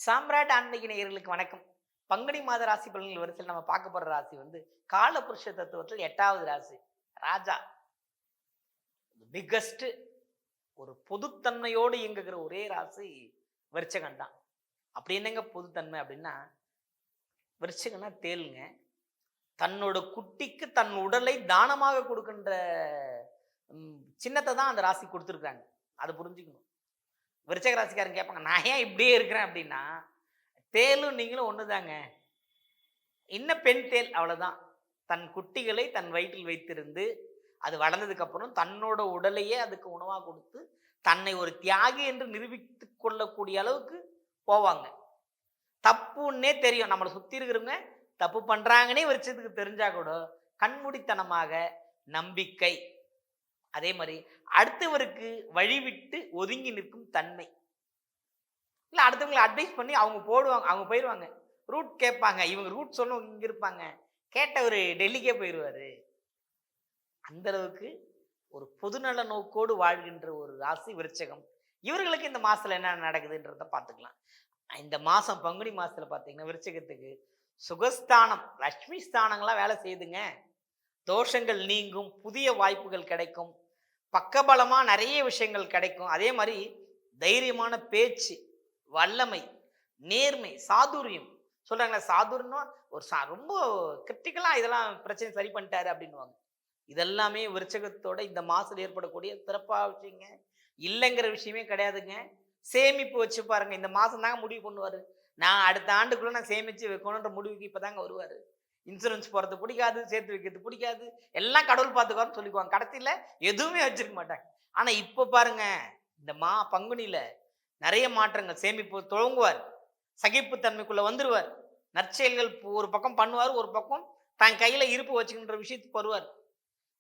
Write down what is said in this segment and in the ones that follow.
சாம்ராட் ஆன்மீக நேயர்களுக்கு வணக்கம். பங்குனி மாத ராசி பலன்கள் வரிசையில் நம்ம பார்க்க போற ராசி வந்து காலபுருஷ தத்துவத்தில் 8வது ராசி. ராஜா பிக்கஸ்ட் ஒரு பொதுத்தன்மையோடு இயங்குகிற ஒரே ராசி விருச்சகம் தான். அப்படி என்னங்க பொதுத்தன்மை அப்படின்னா, விருச்சகம்னா தேளுங்க. தன்னோட குட்டிக்கு தன் உடலை தானமாக கொடுக்கின்ற சின்னத்தை தான் அந்த ராசி கொடுத்துருக்காங்க. அதை புரிஞ்சுக்கணும். விருச்சக ராசிக்காரங்க கேட்பாங்க, நான் ஏன் இப்படியே இருக்கிறேன் அப்படின்னா, தேலும் நீங்களும் ஒண்ணுதாங்க. இன்னும் பெண் தேல் அவ்வளவுதான். தன் குட்டிகளை தன் வயிற்றில் வைத்திருந்து அது வளர்ந்ததுக்கு அப்புறம் தன்னோட உடலையே அதுக்கு உணவா கொடுத்து தன்னை ஒரு தியாகி என்று நிரூபித்துக் கொள்ளக்கூடிய அளவுக்கு போவாங்க. தப்புன்னே தெரியும், நம்மளை சுத்தி இருக்கிறவங்க தப்பு பண்றாங்கன்னே விருச்சத்துக்கு தெரிஞ்சா கூட கண்மூடித்தனமாக நம்பிக்கை, அதே மாதிரி அடுத்தவருக்கு வழிவிட்டு ஒதுங்கி நிற்கும் தன்மை. இல்லை, அடுத்தவங்களை அட்வைஸ் பண்ணி அவங்க போயிடுவாங்க. ரூட் கேட்பாங்க, இவங்க ரூட் சொல்லணும், இங்க இருப்பாங்க. கேட்டவர் டெல்லிக்கே போயிடுவாரு. அந்த அளவுக்கு ஒரு பொதுநல நோக்கோடு வாழ்கின்ற ஒரு ராசி விருச்சகம். இவர்களுக்கு இந்த மாசத்துல என்ன நடக்குதுன்றத பார்த்துக்கலாம். இந்த மாசம் பங்குனி மாசத்துல பார்த்தீங்கன்னா விருச்சகத்துக்கு சுகஸ்தானம், லட்சுமி ஸ்தானங்கள்லாம் வேலை செய்யுதுங்க. தோஷங்கள் நீங்கும், புதிய வாய்ப்புகள் கிடைக்கும், பக்கபலமா நிறைய விஷயங்கள் கிடைக்கும். அதே மாதிரி தைரியமான பேச்சு, வல்லமை, நேர்மை, சாதுரியம் சொல்றாங்களே. சாதுரியம்னா ஒரு ரொம்ப கிரிட்டிக்கலா இதெல்லாம் பிரச்சனை சரி பண்ணிட்டாரு அப்படின்வாங்க. இதெல்லாமே விருச்சகத்தோட இந்த மாசத்துல ஏற்படக்கூடிய சிறப்பா விஷயங்க. இல்லைங்கிற விஷயமே கிடையாதுங்க. சேமிப்பு வச்சு பாருங்க. இந்த மாசம் தாங்க முடிவு பண்ணுவாரு, நான் அடுத்த ஆண்டுக்குள்ள நான் சேமிச்சு வைக்கணுன்ற முடிவுக்கு இப்பதாங்க வருவாரு. இன்சூரன்ஸ் போறது பிடிக்காது, சேர்த்து வைக்கிறது பிடிக்காது, எல்லாம் கடவுள் பார்த்துக்குவாருன்னு சொல்லிக்குவாங்க. கடைசியில எதுவுமே வச்சிருக்க மாட்டாங்க. ஆனா இப்ப பாருங்க, இந்த பங்குனியில நிறைய மாற்றங்கள். சேமிப்பு துவங்குவார், சகிப்புத்தன்மைக்குள்ள வந்துருவார், நற்செயல்கள் ஒரு பக்கம் பண்ணுவார், ஒரு பக்கம் தன் கையில இருப்பு வச்சுக்கின்ற விஷயத்துக்கு வருவார்.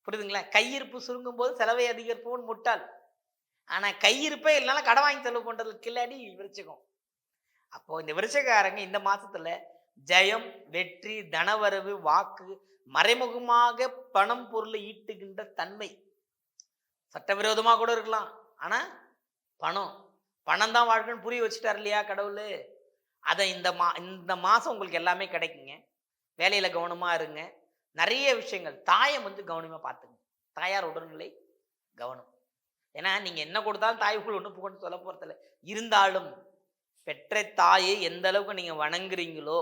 புரியுதுங்களா? கையிருப்பு சுருங்கும் போது செலவை அதிகரிப்போன்னு முட்டாள். ஆனா கையிருப்பே இல்லைனாலும் கடன் வாங்கி செலவு பண்றது கில்லாடி விருச்சகம். அப்போ இந்த விருச்சகாரங்க இந்த மாசத்துல ஜெயம், வெற்றி, தனவரவு, வாக்கு, மறைமுகமாக பணம் பொருளை ஈட்டுகின்ற தன்மை. சட்டவிரோதமா கூட இருக்கலாம், ஆனா பணம் தான் வாழ்க்கைன்னு புரிய வச்சுட்டார் இல்லையா கடவுள். அதை இந்த மாசம் உங்களுக்கு எல்லாமே கிடைக்குங்க. வேலையில கவனமா இருங்க. நிறைய விஷயங்கள், தாயை வந்து கவனமா பார்த்துங்க. தாயார் உடல்நிலை கவனம். ஏன்னா நீங்க என்ன கொடுத்தாலும் தாய்க்குள் ஒன்று புகழ்ந்து சொல்ல போறதில்ல. இருந்தாலும் பெற்ற தாயை எந்த அளவுக்கு நீங்க வணங்குறீங்களோ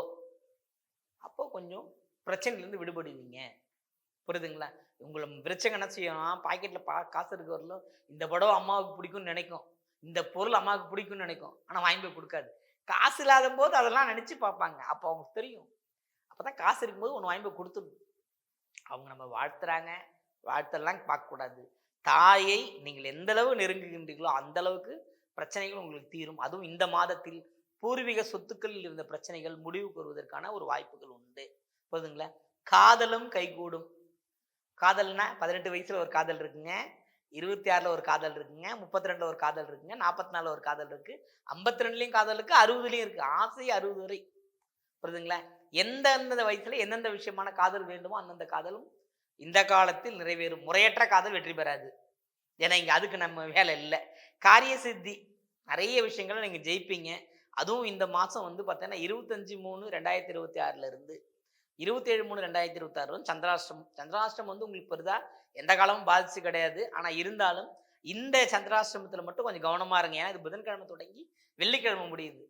அப்போ கொஞ்சம் பிரச்சனையிலேருந்து விடுபடுவீங்க. புரியுதுங்களா? உங்களை விருச்சகம் என்ன செய்யும், பாக்கெட்ல காசு இருக்க வரலும் இந்த புடவை அம்மாவுக்கு பிடிக்கும்னு நினைக்கும், இந்த பொருள் அம்மாவுக்கு பிடிக்கும்னு நினைக்கும், ஆனா வாங்கி போய் கொடுக்காது. காசு இல்லாத போது அதெல்லாம் நினைச்சு பார்ப்பாங்க. அப்போ அவங்களுக்கு தெரியும், அப்பதான் காசு இருக்கும்போது ஒன்று வாங்கி போய் கொடுத்துடணும். அவங்க நம்ம வாழ்த்துறாங்க, வாழ்த்தெல்லாம் பார்க்கக்கூடாது. தாயை நீங்கள் எந்த அளவு நெருங்குகின்றீர்களோ அந்த அளவுக்கு பிரச்சனைகள் உங்களுக்கு தீரும். அதுவும் இந்த மாதத்தில் பூர்வீக சொத்துக்களில் இருந்த பிரச்சனைகள் முடிவுக்கு வருவதற்கான ஒரு வாய்ப்புகள் உண்டு. போதுங்களா? காதலும் கைகூடும். காதல்னா 18 வயசுல ஒரு காதல் இருக்குங்க, 26ல ஒரு காதல் இருக்குங்க, 32ல ஒரு காதல் இருக்குங்க, 44ல ஒரு காதல் இருக்கு, 52லயும் காதல் இருக்கு, 60லயும் இருக்கு. ஆசை 60 வரை. புரியுதுங்களா? எந்தெந்த வயசுல எந்தெந்த விஷயமான காதல் வேண்டுமோ அந்தந்த காதலும் இந்த காலத்தில் நிறைவேறும். முறையற்ற காதல் வெற்றி பெறாது. ஏன்னா இங்க அதுக்கு நம்ம வேலை இல்லை. காரிய சித்தி, நிறைய விஷயங்களை நீங்க ஜெயிப்பீங்க. அதுவும் இந்த மாசம் வந்து பார்த்தீங்கன்னா 25/3/2026 இருந்து 27/3/2026 சந்திராஷ்டிரம். சந்திராஷ்டிரம் வந்து உங்களுக்கு பெரிதா எந்த காலமும் பாதிச்சு கிடையாது. ஆனா இருந்தாலும் இந்த சந்திராஷ்டிரமத்துல மட்டும் கொஞ்சம் கவனமா இருங்க. ஏன்னா இது புதன்கிழமை தொடங்கி வெள்ளிக்கிழமை முடியுது.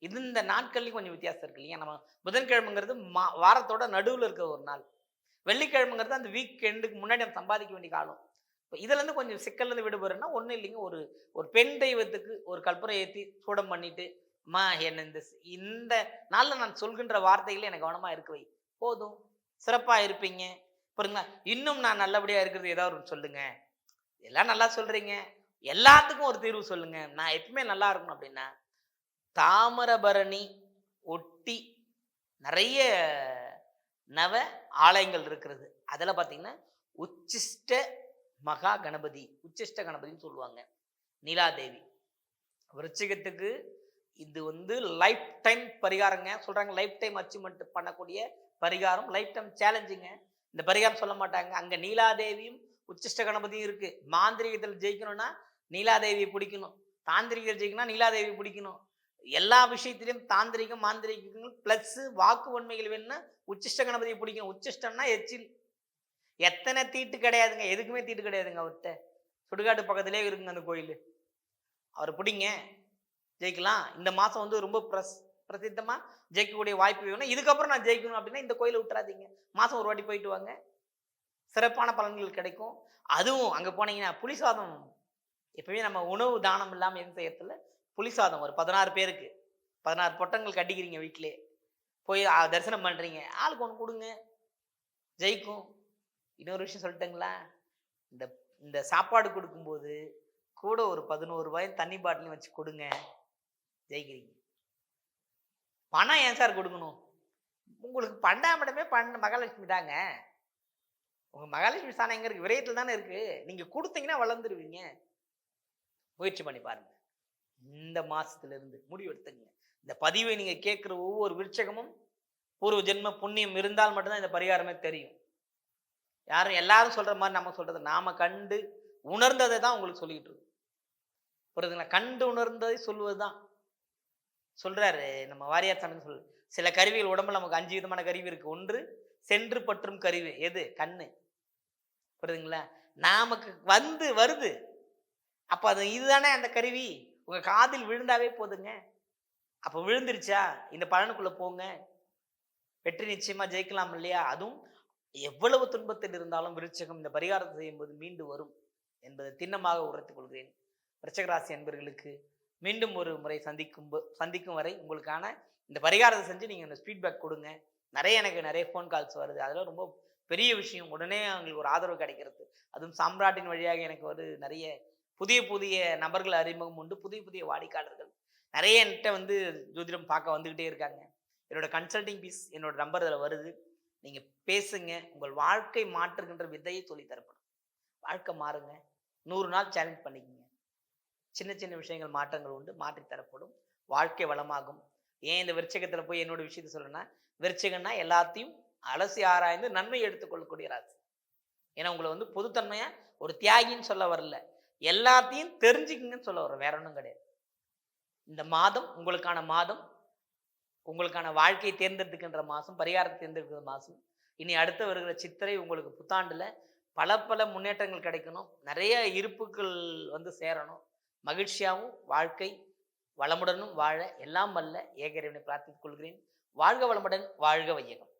இந்த நாட்கள்லையும் கொஞ்சம் வித்தியாசம் இருக்கு இல்லையா? நம்ம புதன்கிழமைங்கிறது வாரத்தோட நடுவில் இருக்க ஒரு நாள், வெள்ளிக்கிழமைங்கிறது அந்த வீக் எண்டுக்கு முன்னாடி நம்ம சம்பாதிக்க வேண்டிய காலம். இப்போ இதுல இருந்து கொஞ்சம் சிக்கல்ல இருந்து விடுபடுறதுன்னா ஒன்றும் இல்லைங்க, ஒரு பெண் தெய்வத்துக்கு ஒரு கற்பூரம் ஏற்றி சூடம் பண்ணிட்டு, அம்மா என்ன இந்த நாளில் நான் சொல்கின்ற வார்த்தைகளை எனக்கு கவனமா இருக்க வை, போதும், சிறப்பா இருப்பீங்க. புரியுங்களா? இன்னும் நான் நல்லபடியா இருக்கிறது ஏதாவது ஒன்று சொல்லுங்க. எல்லாம் நல்லா சொல்றீங்க, எல்லாத்துக்கும் ஒரு தீர்வு சொல்லுங்க. நான் எப்பவுமே நல்லா இருக்கணும் அப்படின்னா தாமிரபரணி ஒட்டி நிறைய நவ ஆலயங்கள் இருக்கிறது. அதில் பார்த்தீங்கன்னா உச்சிஷ்ட மகா கணபதி, உச்சிஷ்ட கணபதினு சொல்லுவாங்க, நீலாதேவி. விருச்சிகத்துக்கு இது வந்து லைஃப் டைம் பரிகாரங்க. சொல்றாங்க லைஃப் டைம் அச்சீவ்மெண்ட் பண்ணக்கூடிய பரிகாரம், லைஃப் டைம் சேலஞ்சுங்க. இந்த பரிகாரம் சொல்ல மாட்டாங்க. அங்க நீலாதேவியும் உச்சிஷ்ட கணபதியும் இருக்கு. மாந்திரிகத்தில் ஜெயிக்கணும்னா நீலாதேவியை பிடிக்கணும், தாந்திரிகத்தில் ஜெயிக்கணும்னா நீலாதேவி பிடிக்கணும். எல்லா விஷயத்திலையும் தாந்திரிகம் மாந்திரிகங்கள் பிளஸ் வாக்கு வன்மைகள் வேணும்னா உச்சிஷ்ட கணபதியை பிடிக்கணும். உச்சிஷ்டம்னா எச்சில். எத்தனை தீட்டு கிடையாதுங்க, எதுக்குமே தீட்டு கிடையாதுங்க அவர்கிட்ட. சுடுகாட்டு பக்கத்திலே இருக்குங்க அந்த கோயில். அவர் பிடிங்க, ஜெயிக்கலாம். இந்த மாசம் வந்து ரொம்ப பிரசித்தமா ஜெயிக்கக்கூடிய வாய்ப்பு வேணும். இதுக்கப்புறம் நான் ஜெயிக்கணும் அப்படின்னா இந்த கோயிலை விட்டுறாதீங்க. மாசம் ஒரு வாட்டி போயிட்டு வாங்க, சிறப்பான பலன்கள் கிடைக்கும். அதுவும் அங்க போனீங்கன்னா புளி சாதம், எப்பவுமே நம்ம உணவு தானம் இல்லாம எதுவும் செய்யறதில்ல. புளி சாதம் ஒரு 16 பேருக்கு 16 பொட்டங்கள் கட்டிக்கிறீங்க வீட்டிலே, போய் தரிசனம் பண்றீங்க, ஆளுக்கு ஒன்று கொடுங்க, ஜெயிக்கும். இன்னொரு விஷயம் சொல்லட்டுங்களா, இந்த இந்த சாப்பாடு கொடுக்கும்போது கூட ஒரு 11 ரூபாய் தண்ணி பாட்டிலையும் வச்சு கொடுங்க, ஜெயிக்கிறீங்க. பணம் ஏன் சார் கொடுக்கணும்? உங்களுக்கு பண்டாமடமே மகாலட்சுமி தாங்க. உங்க மகாலட்சுமி ஸ்தானம் எங்க இருக்கு? விரயத்தில் தானே இருக்கு. நீங்க கொடுத்தீங்கன்னா வளர்ந்துருவீங்க. முயற்சி பண்ணி பாருங்க. இந்த மாசத்துல இருந்து முடிவு எடுத்துங்க. இந்த பதிவை நீங்க கேட்கிற ஒவ்வொரு விருட்சகமும் பூர்வ ஜென்ம புண்ணியம் இருந்தால் மட்டும்தான் இந்த பரிகாரமே தெரியும். யாரும் எல்லாரும் சொல்ற மாதிரி நம்ம சொல்றது, நாம கண்டு உணர்ந்ததை தான் உங்களுக்கு சொல்லிட்டு இருக்கோம். புரியுதுங்களா? கண்டு உணர்ந்ததை சொல்வதுதான் சொல்றாரு நம்ம வாரியார் சாமி. சில கருவிகள் உடம்புல நமக்கு 5 விதமான கருவி இருக்கு. ஒன்று சென்று பற்றும் கருவி. எது? கண்ணு. புரியுதுங்களா? நமக்கு வருது. அப்ப அது இதுதானே அந்த கருவி. உங்க காதில் விழுந்தாவே போதுங்க. அப்ப விழுந்துருச்சா, இந்த பலனுக்குள்ள போங்க, வெற்றி நிச்சயமா ஜெயிக்கலாம் இல்லையா? அதுவும் எவ்வளவு துன்பத்தில் இருந்தாலும் விருட்சகம் இந்த பரிகாரத்தை செய்யும்போது மீண்டு வரும் என்பதை திண்ணமாக உரைத்துக் கொள்கிறேன். விருட்சகராசி அன்பர்களுக்கு மீண்டும் ஒரு முறை சந்திக்கும் வரை உங்களுக்கான இந்த பரிகாரத்தை செஞ்சு நீங்க ஃபீட்பேக் கொடுங்க. நிறைய ஃபோன் கால்ஸ் வருது. அதெல்லாம் ரொம்ப பெரிய விஷயம். உடனே அவங்களுக்கு ஒரு ஆதரவு கிடைக்கிறது. அதுவும் சாம்ராட்டின் வழியாக எனக்கு நிறைய புதிய நபர்கள் அறிமுகம் உண்டு. புதிய வாடிக்கையாளர்கள் நிறைய என்கிட்ட வந்து ஜோதிடம் பார்க்க வந்துகிட்டே இருக்காங்க. என்னோட கன்சல்டிங் பீஸ் என்னோட நம்பர் அதில் வருது. நீங்க பேசுங்க. உங்கள் வாழ்க்கை மாற்றுகின்ற விதையை சொல்லி தரப்படும். வாழ்க்கை மாறுங்க. 100 நாள் சேலஞ்ச் பண்ணிக்கங்க. சின்ன விஷயங்கள் மாற்றங்கள் உண்டு, மாற்றி தரப்படும். வாழ்க்கை வளமாகும். ஏன் இந்த விருட்சகத்துல போய் என்னோட விஷயத்த சொல்றேன்னா, விருட்சகம்னா எல்லாத்தையும் அலசி ஆராய்ந்து நன்மை எடுத்துக்கொள்ளக்கூடிய ராசி. ஏன்னா உங்களை வந்து பொதுத்தன்மையா ஒரு தியாகின்னு சொல்ல வரல, எல்லாத்தையும் தெரிஞ்சுக்குங்கன்னு சொல்ல வர, வேற ஒன்றும் கிடையாது. இந்த மாதம் உங்களுக்கான மாதம், உங்களுக்கான வாழ்க்கையை தேர்ந்தெடுக்கின்ற மாதம், பரிகாரத்தை தேர்ந்தெடுக்கிற மாதம். இனி அடுத்து வருகிற சித்திரை உங்களுக்கு புத்தாண்டுல பல முன்னேற்றங்கள் கிடைக்கணும். நிறைய இருப்புகள் வந்து சேரணும். மகிழ்ச்சியாகவும் வாழ்க்கை வளமுடனும் வாழ எல்லாம் வல்ல ஏக இறைவனை பிரார்த்தித்துக் கொள்கிறேன். வாழ்க வளமுடன், வாழ்க வையகம்.